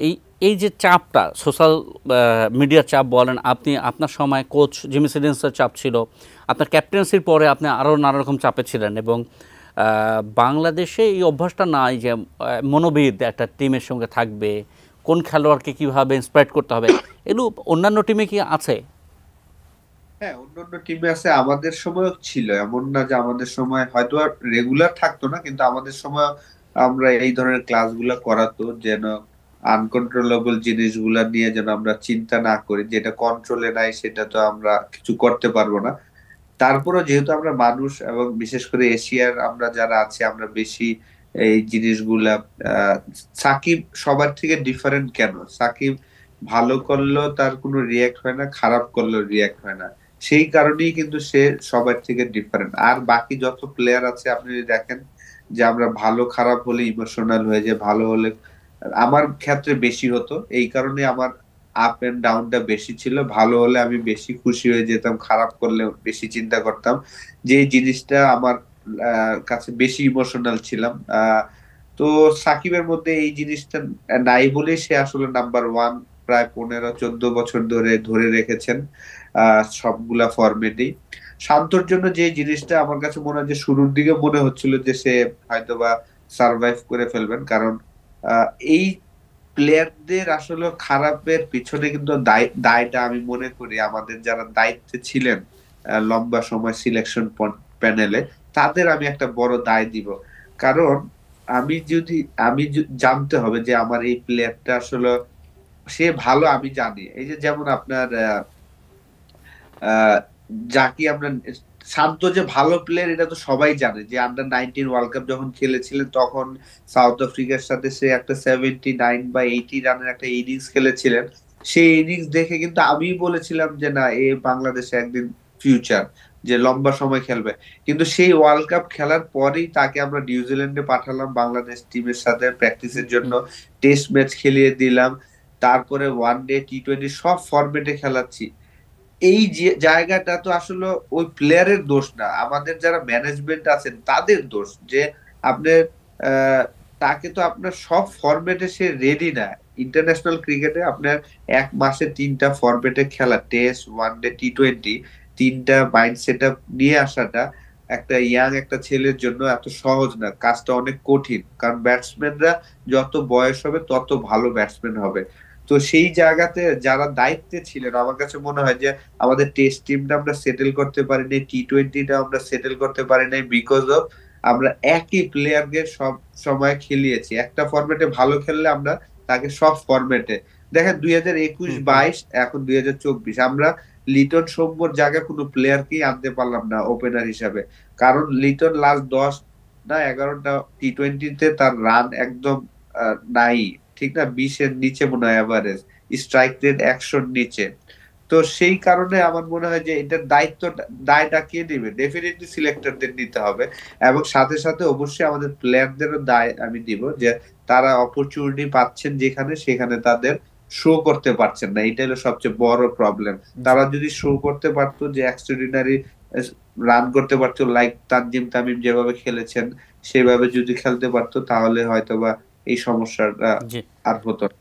এই এই যে চাপটা সোশ্যাল মিডিয়ার চাপ বলেন, আপনি আপনার সময় কোচ জিমি সিডিন্সের চাপ ছিল, আপনার ক্যাপ্টেন্সির পরে আপনি আরও নানা রকম চাপে ছিলেন, এবং বাংলাদেশে এই অভ্যাসটা নাই যে মনোবিদ একটা টিমের সঙ্গে থাকবে, কোন খেলোয়াড়কে কীভাবে ইন্সপায়ার করতে হবে, এগুলো অন্যান্য টিমে কি আছে? হ্যাঁ, অন্যান্য টিমে আছে, আমাদের সময়ও ছিল। এমন না যে আমাদের সময় হয়তো আর রেগুলার থাকতো না, কিন্তু আমাদের সময় আমরা এই ধরনের ক্লাসগুলো করাতো যেন আনকন্ট্রোলেবল জিনিসগুলা নিয়ে যেন আমরা চিন্তা না করি, যেটা কন্ট্রোলে নাই সেটা তো আমরা কিছু করতে পারবো না। তারপরেও যেহেতু আমরা মানুষ এবং বিশেষ করে এশিয়ার আমরা যারা আছি আমরা বেশি এই জিনিসগুলা সাকিব সবার থেকে ডিফারেন্ট কেন? সাকিব ভালো করলেও তার কোনো রিয়াক্ট হয় না, খারাপ করলেও রিয়াক্ট হয় না। সেই কারণেই কিন্তু সে সবার থেকে ডিফারেন্ট। আর বাকি যত প্লেয়ার আছে আপনি যদি দেখেন যে আমরা ভালো খারাপ হলে ইমোশনাল হয়ে যায়, ভালো হলে আমার ক্ষেত্রে বেশি হতো। এই কারণে আমার আপ এন্ড ডাউনটা বেশি ছিল। ভালো হলে আমি বেশি খুশি হয়ে যেতাম, খারাপ করলে বেশি চিন্তা করতাম। যে জিনিসটা আমার কাছে বেশি ইমোশনাল ছিলাম। তো সাকিবের মধ্যে এই জিনিসটা নাই বলে সে আসলে নাম্বার ওয়ান প্রায় 15-14 বছর ধরে ধরে রেখেছেন সবগুলা ফরম্যাটেই। শান্তর জন্য যে জিনিসটা আমার কাছে মনে হয় যে শুরুর দিকে মনে হচ্ছিল যে সে হয়তোবা সার্ভাইভ করে ফেলবেন, কারণ আহ, এই প্লেয়ারদের আসলে খারাপের পিছনে কিন্তু দায়টা আমি মনে করি আমাদের যারা দায়িত্বে ছিলেন লম্বা সময় সিলেকশন প্যানেলে, তাদের আমি একটা বড় দায় দিব। কারণ আমি যদি জানতে হবে যে আমার এই প্লেয়ারটা আসলে সে ভালো, আমি জানি। এই যে যেমন আপনার আহ যাকে আমরা শান্ত যে ভালো প্লেয়ার এটা তো সবাই জানে, যে আন্ডার 19 ওয়ার্ল্ড কাপ যখন খেলেছিলেন তখন সাউথ আফ্রিকার সাথে সে একটা 79 বা 80 রানের একটা ইনিংস খেলেছিলেন। সেই ইনিংস দেখে কিন্তু আমি বলেছিলাম যে না, এ বাংলাদেশে একদিন ফিউচার, যে লম্বা সময় খেলবে। কিন্তু সেই ওয়ার্ল্ড কাপ খেলার পরেই তাকে আমরা নিউজিল্যান্ডে পাঠালাম বাংলাদেশ টিমের সাথে প্র্যাকটিসের জন্য, টেস্ট ম্যাচ খেলিয়ে দিলাম, তারপরে ওয়ান ডে টি-20 সব ফরম্যাটে খেলাচ্ছি। এই যে জায়গাটা তো আসলে ওই প্লেয়ারের দোষ না, আমাদের যারা ম্যানেজমেন্ট আছেন তাদের দোষ। যে আপনার আহ, তাকে তো আপনার সব ফরম্যাটে সে রেডি না। ইন্টারন্যাশনাল ক্রিকেটে আপনার এক মাসে তিনটা ফরম্যাটে খেলা, টেস্ট, ওয়ান ডে, টি-20, তিনটা মাইন্ড সেট আপ নিয়ে আসাটা একটা ইয়াং একটা ছেলের জন্য এত সহজ না, কাজটা অনেক কঠিন। কারণ ব্যাটসম্যানরা যত বয়স হবে তত ভালো ব্যাটসম্যান হবে। তো সেই জায়গাতে যারা দায়িত্বে ছিলেন, আমার কাছে মনে হয় যে আমাদের টেস্ট টিমটা আমরা সেটেল করতে পারি নাই, টি-20টা আমরা সেটেল করতে পারি নাই, বিকজ অফ আমরা একই প্লেয়ারকে সব সময় খেলিয়েছি। একটা ফরম্যাটে ভালো খেললে আমরা তাকে সব ফরম্যাটে দেখেন, 2021-22 এখন 2024 আমরা লিটন সৌম্যর জায়গায় কোনো প্লেয়ারকেই আনতে পারলাম না ওপেনার হিসাবে। কারণ লিটন লাস্ট 10 না 11টা টি-20তে তার রান একদম নাই, ঠিক না, 20-এর নিচে মনে হয় এভারেজ, স্ট্রাইক রেট 100-র নিচে। তো সেই কারণে আমার মনে হয় যে এটার দায়টা কে দিবে? ডেফিনেটলি সিলেক্টরদের নিতে হবে। এবং সাথে সাথে অবশ্যই আমাদের প্লেয়ারদেরও দায় আমি দিব, যে তারা অপরচুনিটি পাচ্ছেন যেখানে সেখানে তাদের শো করতে পারছেন না, এটা হলো সবচেয়ে বড় প্রবলেম। জি। তারা যদি শো করতে পারতো, যে এক্সট্রাঅর্ডিনারি রান করতে পারতো, লাইক তানজিম তামিম যেভাবে খেলেছেন সেভাবে যদি খেলতে পারতো, তাহলে হয়তোবা এই সমস্যাটা জি। আর হতো না।